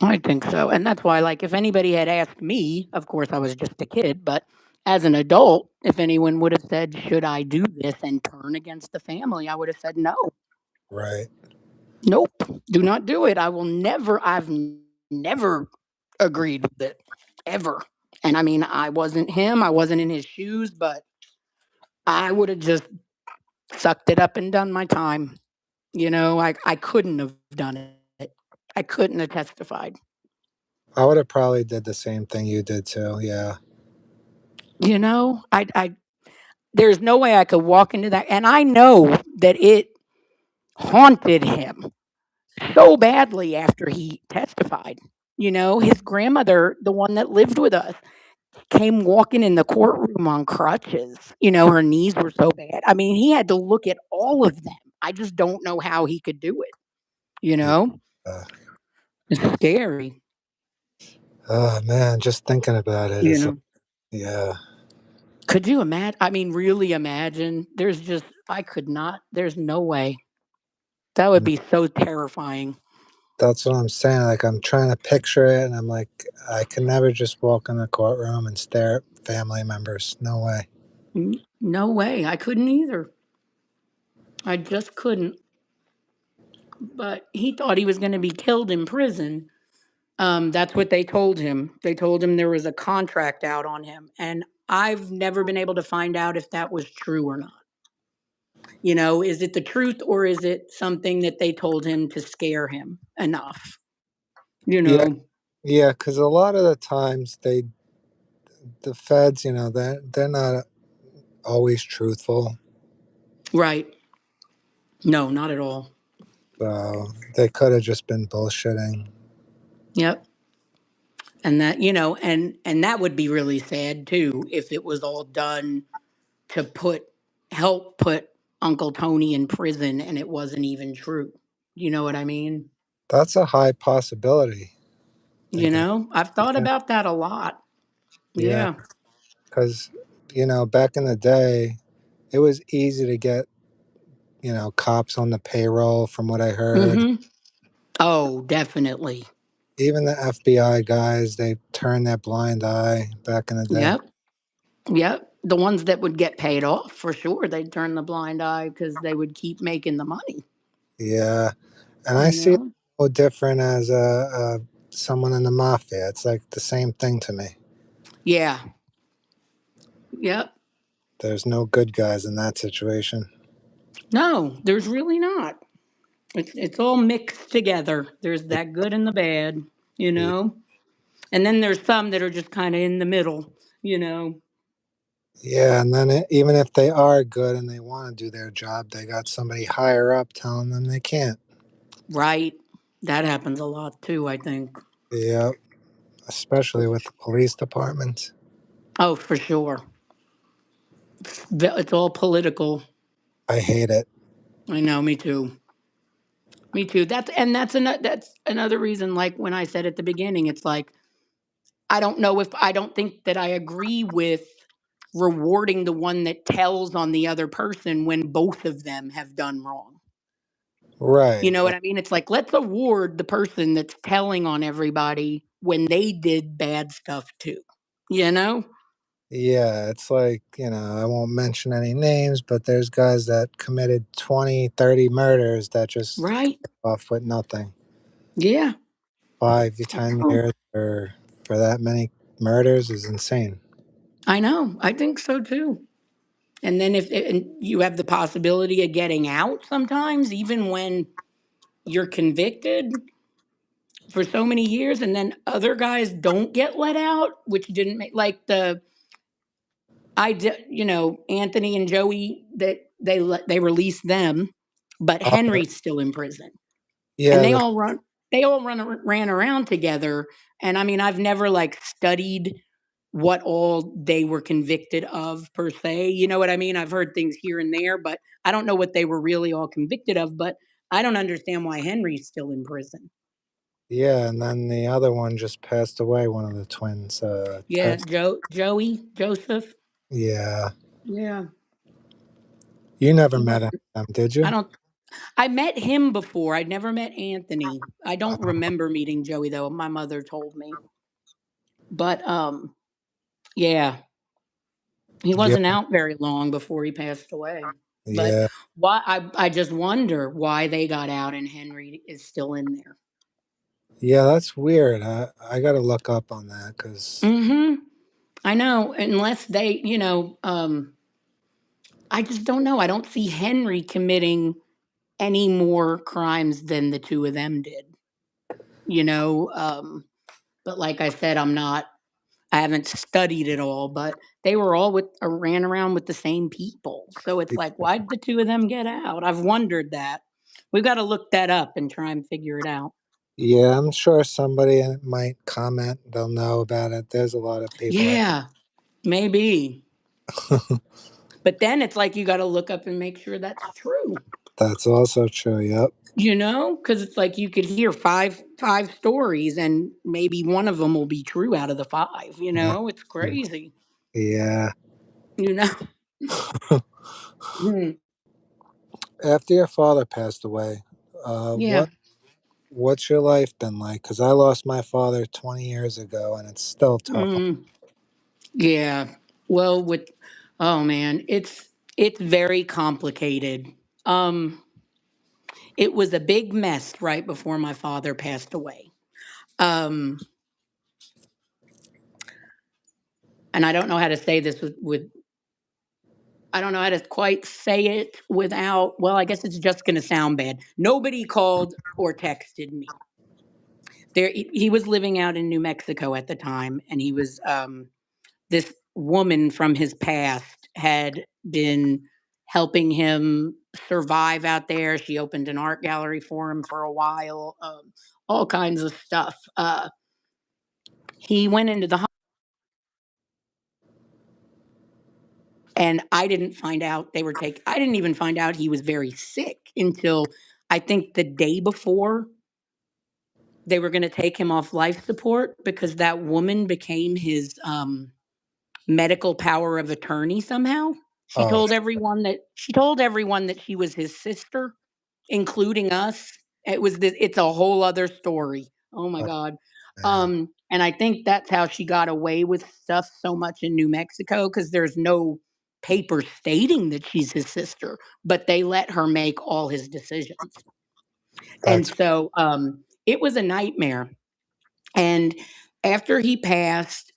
Speaker 2: I think so. And that's why, like, if anybody had asked me, of course, I was just a kid, but as an adult, if anyone would have said, should I do this and turn against the family, I would have said no.
Speaker 1: Right.
Speaker 2: Nope, do not do it. I've never agreed with it ever. And I mean, I wasn't him, I wasn't in his shoes, but I would have just sucked it up and done my time. I couldn't have done it. I couldn't have testified.
Speaker 1: I would have probably did the same thing you did too. Yeah.
Speaker 2: I there's no way I could walk into that, and I know that it haunted him so badly after he testified. His grandmother, the one that lived with us, came walking in the courtroom on crutches. Her knees were so bad. I mean, he had to look at all of them. I just don't know how he could do it. You know,
Speaker 1: Yeah.
Speaker 2: it's scary.
Speaker 1: Oh man, just thinking about it,
Speaker 2: You
Speaker 1: it's like,
Speaker 2: know,
Speaker 1: yeah.
Speaker 2: could you imagine? I mean, really imagine. I could not. There's no way. That would
Speaker 1: Mm,
Speaker 2: be so terrifying.
Speaker 1: that's what I'm saying. Like I'm trying to picture it, and I'm like, I can never just walk in the courtroom and stare at family members. No way.
Speaker 2: No way. I couldn't either. I just couldn't. But he thought he was going to be killed in prison. That's what they told him. They told him there was a contract out on him. And I've never been able to find out if that was true or not. Is it the truth, or is it something that they told him to scare him enough? You
Speaker 1: Yeah,
Speaker 2: know,
Speaker 1: yeah. Because a lot of the times the feds, they're not always truthful.
Speaker 2: right. No, not at all.
Speaker 1: So they could have just been bullshitting.
Speaker 2: Yep. And and that would be really sad too if it was all done to help put Uncle Tony in prison and it wasn't even true. You know what I mean?
Speaker 1: That's a high possibility. Thinking,
Speaker 2: I've thought
Speaker 1: yeah,
Speaker 2: about that a lot.
Speaker 1: yeah.
Speaker 2: Yeah.
Speaker 1: Because back in the day, it was easy to get cops on the payroll. From what I heard,
Speaker 2: Mhm. Oh, definitely.
Speaker 1: even the FBI guys, they turned their blind eye back in the day.
Speaker 2: Yep. Yep. The ones that would get paid off for sure, they'd turn the blind eye because they would keep making the money.
Speaker 1: Yeah, and I
Speaker 2: You
Speaker 1: see it
Speaker 2: know?
Speaker 1: no different as someone in the mafia. It's like the same thing to me.
Speaker 2: Yeah. Yep.
Speaker 1: There's no good guys in that situation.
Speaker 2: No, there's really not. It's all mixed together. There's that good and the bad, you
Speaker 1: Yeah,
Speaker 2: know? And then there's some that are just kind of in the middle, you know?
Speaker 1: yeah, and then even if they are good and they want to do their job, they got somebody higher up telling them they can't.
Speaker 2: Right. That happens a lot too, I think.
Speaker 1: Yep. Especially with the police departments.
Speaker 2: Oh, for sure. It's all political.
Speaker 1: I hate it.
Speaker 2: I know, me too. Me too. That's another reason. Like when I said at the beginning, it's like I don't think that I agree with rewarding the one that tells on the other person when both of them have done wrong. You
Speaker 1: Right.
Speaker 2: know what I mean? It's like let's award the person that's telling on everybody when they did bad stuff too. You know?
Speaker 1: Yeah, it's like, I won't mention any names, but there's guys that committed 20, 30 murders that just
Speaker 2: Right?
Speaker 1: off with nothing.
Speaker 2: Yeah.
Speaker 1: 5 to 10 years for that many murders is insane.
Speaker 2: I know. I think so too. And then if and you have the possibility of getting out sometimes, even when you're convicted for so many years, and then other guys don't get let out, which didn't make like Anthony and Joey that they released them, but
Speaker 1: Uh,
Speaker 2: Henry's still in prison, and
Speaker 1: yeah,
Speaker 2: they all ran around together. And I mean, I've never like studied what all they were convicted of per se. You know what I mean? I've heard things here and there, but I don't know what they were really all convicted of. But I don't understand why Henry's still in prison.
Speaker 1: yeah, and then the other one just passed away, one of the twins.
Speaker 2: Yeah, Joseph.
Speaker 1: Yeah.
Speaker 2: Yeah,
Speaker 1: You never
Speaker 2: he
Speaker 1: met
Speaker 2: was.
Speaker 1: any of them, did
Speaker 2: I
Speaker 1: you?
Speaker 2: don't. I met him before. I'd never met Anthony. I don't
Speaker 1: Uh,
Speaker 2: remember meeting Joey though. My mother told me. But yeah, he
Speaker 1: yeah,
Speaker 2: wasn't out very long before he passed away. But
Speaker 1: yeah,
Speaker 2: why I just wonder why they got out and Henry is still in there.
Speaker 1: yeah. That's weird. I got to look up on that because
Speaker 2: Mhm. I know unless they, I just don't know. I don't see Henry committing any more crimes than the two of them did. You know, but like I said, I haven't studied it all, but they were all ran around with the same people. So it's like, why did the two of them get out? I've wondered that. We've got to look that up and try and figure it out.
Speaker 1: yeah, I'm sure somebody might comment. They'll know about it. There's a lot of people that.
Speaker 2: Yeah, maybe. But then it's like you got to look up and make sure that's true.
Speaker 1: That's also true. Yep.
Speaker 2: Because it's like you could hear five stories and maybe one of them will be true out of the five. It's crazy.
Speaker 1: Yeah.
Speaker 2: You know. Hmm.
Speaker 1: After your father passed away,
Speaker 2: Yeah.
Speaker 1: what's your life been like? Because I lost my father 20 years ago, and it's still tough.
Speaker 2: Mm, yeah. Well, oh man, it's very complicated. Um, it was a big mess right before my father passed away. Um, and I don't know how to say this with I don't know how to quite say it without, well, I guess it's just going to sound bad. Nobody called or texted me. He was living out in New Mexico at the time, and he was this woman from his past had been helping him survive out there. She opened an art gallery for him for a while, all kinds of stuff. He went into the and I didn't find out they were taking. I didn't even find out he was very sick until I think the day before they were going to take him off life support because that woman became his medical power of attorney somehow.
Speaker 1: Oh,
Speaker 2: She told everyone that she was his sister, including us. It's a whole other story. Oh my god.
Speaker 1: man.
Speaker 2: And I think that's how she got away with stuff so much in New Mexico because there's no paper stating that she's his sister, but they let her make all his decisions. And
Speaker 1: That's
Speaker 2: so it was a nightmare. And after he passed,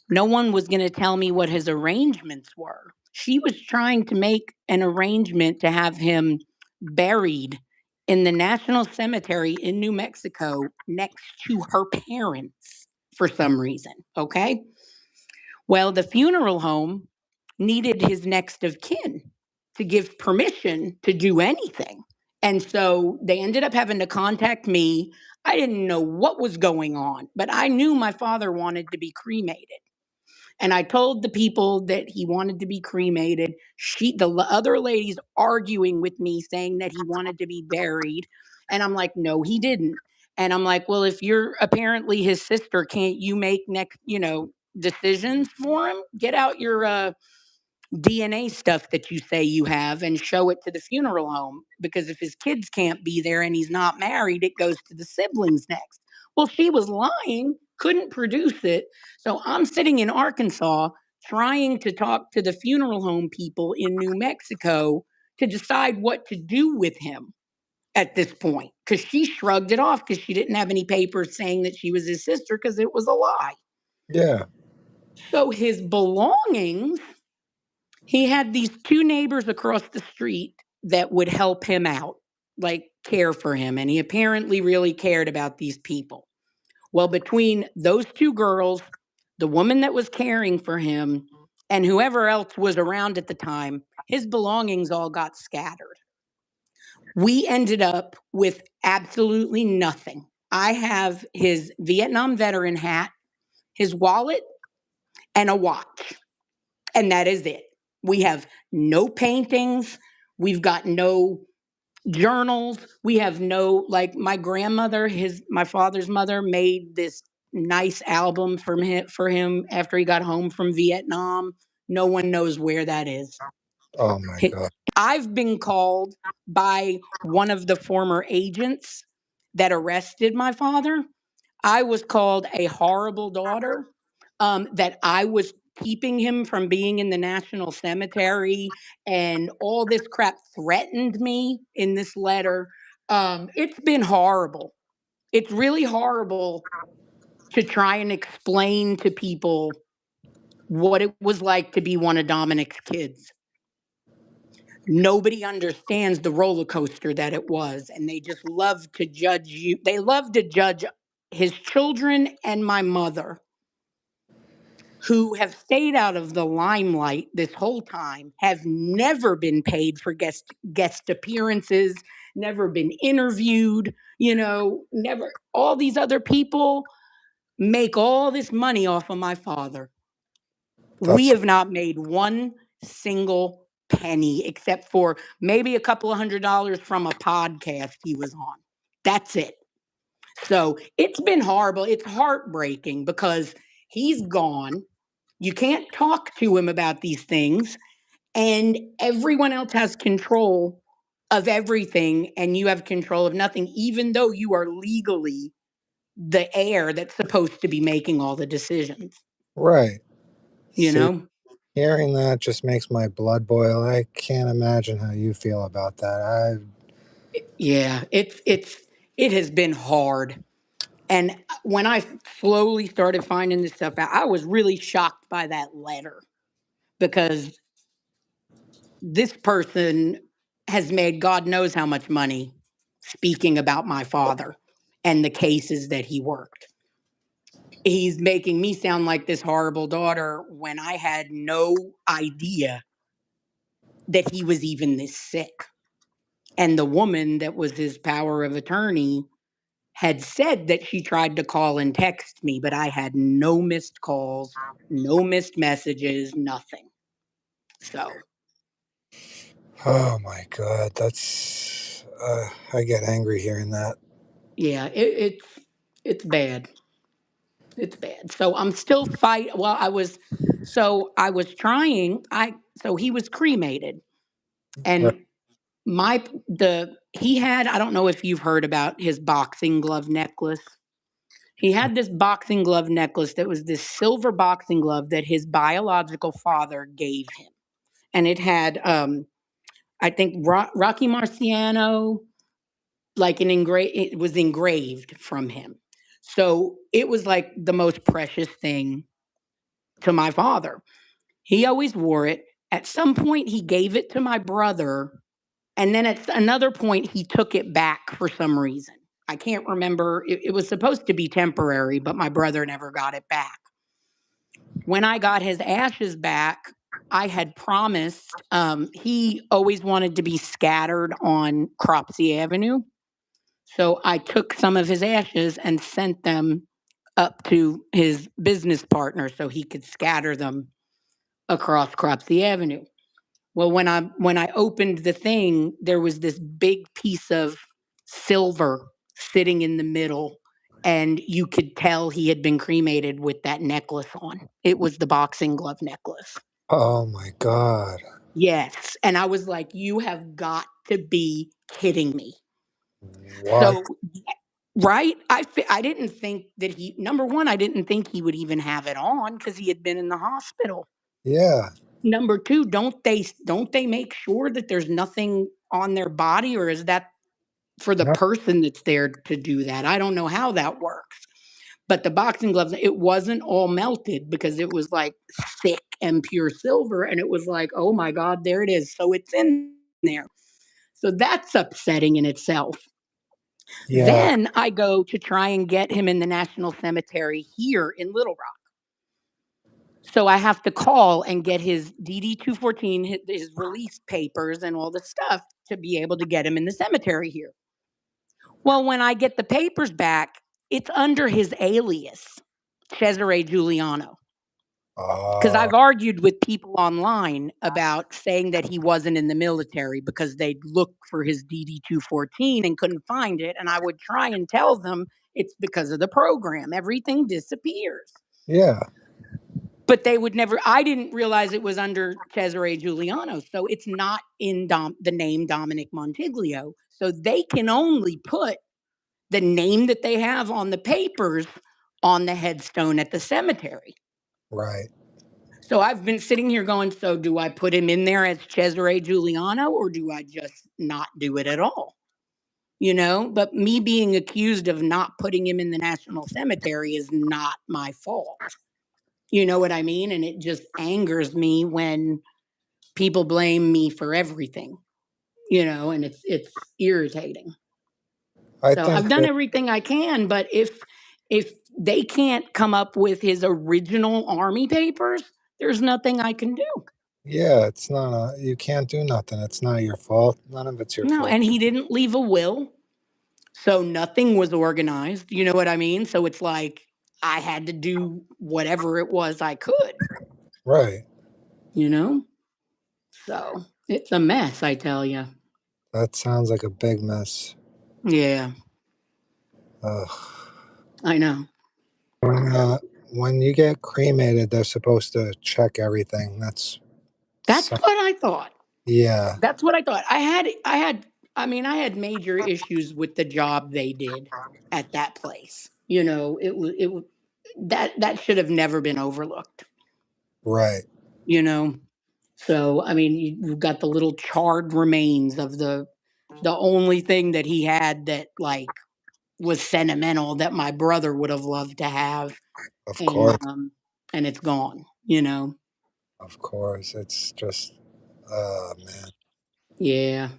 Speaker 2: no one was going to tell me what his arrangements were. She was trying to make an arrangement to have him buried in the National Cemetery in New Mexico next to her parents for some reason. Okay. Well, the funeral home needed his next of kin to give permission to do anything. And so they ended up having to contact me. I didn't know what was going on, but I knew my father wanted to be cremated. And I told the people that he wanted to be cremated. The other ladies arguing with me saying that he wanted to be buried. And I'm like, no, he didn't. And I'm like, well, if you're apparently his sister, can't you make decisions for him? Get out your DNA stuff that you say you have and show it to the funeral home. Because if his kids can't be there and he's not married, it goes to the siblings next. Well, she was lying, couldn't produce it. So I'm sitting in Arkansas trying to talk to the funeral home people in New Mexico to decide what to do with him at this point. Because she shrugged it off because she didn't have any papers saying that she was his sister because it was a lie.
Speaker 1: Yeah.
Speaker 2: So his belongings, he had these two neighbors across the street that would help him out, like care for him. And he apparently really cared about these people. Well, between those two girls, the woman that was caring for him, and whoever else was around at the time, his belongings all got scattered. We ended up with absolutely nothing. I have his Vietnam veteran hat, his wallet, and a watch. And that is it. We have no paintings. We've got no journals. We have no, like, my grandmother, my father's mother, made this nice album for him after he got home from Vietnam. No one knows where that is.
Speaker 1: Oh my God.
Speaker 2: I've been called by one of the former agents that arrested my father. I was called a horrible daughter, that I was keeping him from being in the National Cemetery, and all this crap threatened me in this letter. It's been horrible. It's really horrible to try and explain to people what it was like to be one of Dominick's kids. Nobody understands the roller coaster that it was, and they just love to judge you. They love to judge his children and my mother, who have stayed out of the limelight this whole time, have never been paid for guest appearances, never been interviewed, never. All these other people make all this money off of my father. We
Speaker 1: That's
Speaker 2: have not made one single penny except for maybe a couple of $100 from a podcast he was on. That's it. So it's been horrible. It's heartbreaking because he's gone. You can't talk to him about these things, and everyone else has control of everything, and you have control of nothing, even though you are legally the heir that's supposed to be making all the decisions,
Speaker 1: right.
Speaker 2: you
Speaker 1: See,
Speaker 2: know?
Speaker 1: hearing that just makes my blood boil. I can't imagine how you feel about that.
Speaker 2: Yeah, it has been hard. And when I slowly started finding this stuff out, I was really shocked by that letter because this person has made God knows how much money speaking about my father and the cases that he worked. He's making me sound like this horrible daughter when I had no idea that he was even this sick. And the woman that was his power of attorney had said that she tried to call and text me, but I had no missed calls, no missed messages, nothing. So,
Speaker 1: oh my God, that's. I get angry hearing that.
Speaker 2: yeah, it's bad. It's bad. So I'm still fight. Well, I was trying. So he was cremated,
Speaker 1: Right.
Speaker 2: and he had. I don't know if you've heard about his boxing glove necklace. He had this boxing glove necklace that was this silver boxing glove that his biological father gave him, and it had, I think, Rocky Marciano, like it was engraved from him. So it was like the most precious thing to my father. He always wore it. At some point, he gave it to my brother. And then at another point, he took it back for some reason. I can't remember. It was supposed to be temporary, but my brother never got it back. When I got his ashes back, I had promised, he always wanted to be scattered on Cropsey Avenue. So I took some of his ashes and sent them up to his business partner so he could scatter them across Cropsey Avenue. Well, when I opened the thing, there was this big piece of silver sitting in the middle, and you could tell he had been cremated with that necklace on. It was the boxing glove necklace.
Speaker 1: Oh my God.
Speaker 2: Yes, and I was like, "You have got to be kidding me."
Speaker 1: What?
Speaker 2: So, right? I didn't think that he number 1, I didn't think he would even have it on because he had been in the hospital.
Speaker 1: Yeah.
Speaker 2: Number 2, don't they make sure that there's nothing on their body, or is that for the
Speaker 1: No.
Speaker 2: person that's there to do that? I don't know how that works. But the boxing gloves, it wasn't all melted because it was like thick and pure silver, and it was like, "Oh my god, there it is." So it's in there. So that's upsetting in itself.
Speaker 1: Yeah.
Speaker 2: Then I go to try and get him in the National Cemetery here in Little Rock. So I have to call and get his DD 214, his release papers, and all the stuff to be able to get him in the cemetery here. Well, when I get the papers back, it's under his alias, Cesare Giuliano. Because
Speaker 1: Oh,
Speaker 2: I've argued with people online about saying that he wasn't in the military because they'd look for his DD 214 and couldn't find it. And I would try and tell them it's because of the program. Everything disappears.
Speaker 1: yeah.
Speaker 2: But they would never, I didn't realize it was under Cesare Giuliano. So it's not in the name Dominick Montiglio. So they can only put the name that they have on the papers on the headstone at the cemetery.
Speaker 1: Right.
Speaker 2: So I've been sitting here going, so do I put him in there as Cesare Giuliano or do I just not do it at all? But me being accused of not putting him in the National Cemetery is not my fault. You know what I mean? And it just angers me when people blame me for everything, and it's irritating.
Speaker 1: I
Speaker 2: So
Speaker 1: think
Speaker 2: I've done
Speaker 1: that,
Speaker 2: everything I can, but if they can't come up with his original army papers, there's nothing I can do.
Speaker 1: yeah, it's not you can't do nothing. It's not your fault. None of it's your
Speaker 2: No,
Speaker 1: fault.
Speaker 2: and he didn't leave a will, so nothing was organized, you know what I mean? So it's like I had to do whatever it was I could,
Speaker 1: Right.
Speaker 2: you know? So, it's a mess, I tell you.
Speaker 1: That sounds like a big mess.
Speaker 2: Yeah,
Speaker 1: Ugh.
Speaker 2: I know.
Speaker 1: When, uh, when you get cremated, they're supposed to check everything. That's
Speaker 2: That's
Speaker 1: so,
Speaker 2: what I thought.
Speaker 1: yeah.
Speaker 2: That's what I thought. I had major issues with the job they did at that place. It was that should have never been overlooked,
Speaker 1: Right.
Speaker 2: you know? So, I mean, you've got the little charred remains of the only thing that he had that like was sentimental that my brother would have loved to have,
Speaker 1: Of
Speaker 2: and
Speaker 1: course.
Speaker 2: and it's gone.
Speaker 1: Of course. It's just, oh man.
Speaker 2: Yeah.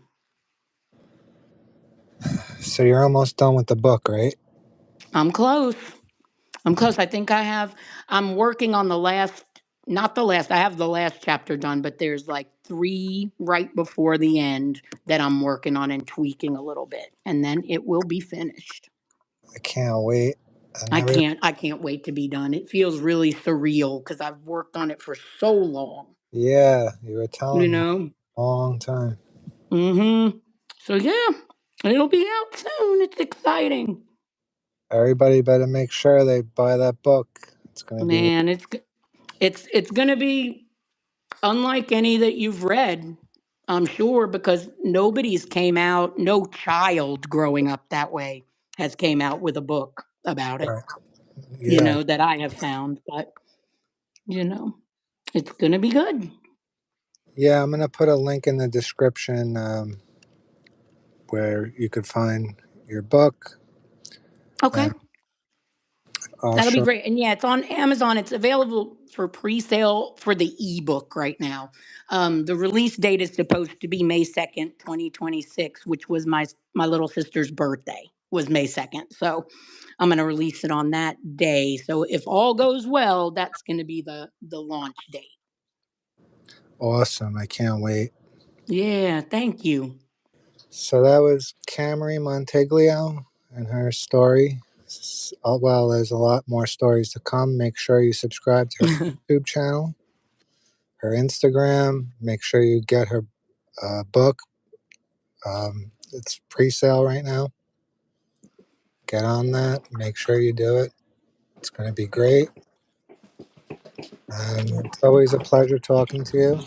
Speaker 1: So you're almost done with the book, right?
Speaker 2: I'm close. I'm close. I'm working on the last, not the last, I have the last chapter done, but there's like 3 right before the end that I'm working on and tweaking a little bit, and then it will be finished.
Speaker 1: I can't wait. And
Speaker 2: I
Speaker 1: every,
Speaker 2: can't I can't wait to be done. It feels really surreal because I've worked on it for so long,
Speaker 1: yeah, you were
Speaker 2: you
Speaker 1: telling me
Speaker 2: know?
Speaker 1: a long time.
Speaker 2: So yeah, it'll be out soon. It's exciting.
Speaker 1: Everybody better make sure they buy that book. It's going to be,
Speaker 2: Man, it's gonna be unlike any that you've read, I'm sure, because no child growing up that way has came out with a book about it,
Speaker 1: right. Yeah.
Speaker 2: that I have found. But, you know, it's going to be good.
Speaker 1: Yeah, I'm going to put a link in the description where you could find your book.
Speaker 2: Okay.
Speaker 1: And I'll
Speaker 2: That'll be
Speaker 1: show,
Speaker 2: great. And yeah, it's on Amazon. It's available for pre-sale for the ebook right now. The release date is supposed to be May 2nd, 2026, which was my little sister's birthday, was May 2nd. So I'm going to release it on that day. So if all goes well, that's going to be the launch date.
Speaker 1: Awesome. I can't wait.
Speaker 2: Yeah, thank you.
Speaker 1: So that was Camarie Montiglio and her story. Well, there's a lot more stories to come. Make sure you subscribe to her YouTube channel, her Instagram. Make sure you get her book. It's pre-sale right now. Get on that. Make sure you do it. It's going to be great. And it's always a pleasure talking to you.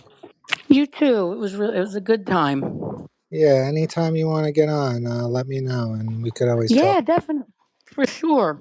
Speaker 2: You too. It was a good time.
Speaker 1: Yeah, anytime you want to get on, let me know, and we could always talk.
Speaker 2: Yeah, definitely. For sure.